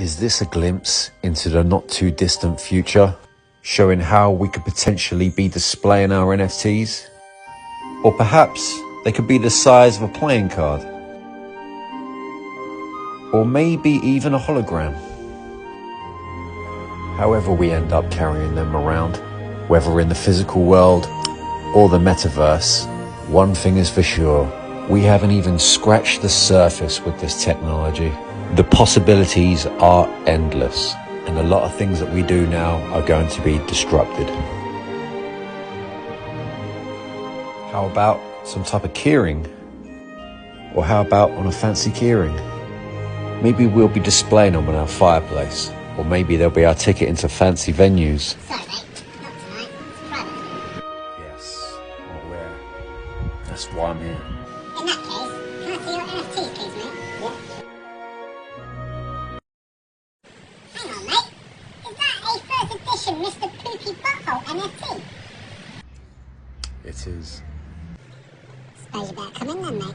Is this a glimpse into the not too distant future, showing how we could potentially be displaying our NFTs? Or perhaps they could be the size of a playing card. Or maybe even a hologram. However we end up carrying them around, whether in the physical world or the metaverse, one thing is for sure, we haven't even scratched the surface with this technology. The possibilities are endless, and a lot of things that we do now are going to be disrupted. How about some type of keyring? Or how about on a fancy keyring? Maybe we'll be displaying them on our fireplace, or maybe they'll be our ticket into fancy venues. Sorry mate, not tonight, it's private. Yes, I'm aware. That's why I'm here. In that case, can I see your NFTs please mate? What? Hang on mate, is that a first edition Mr. Poopy Butthole NFT? It is. Suppose you better come in then mate.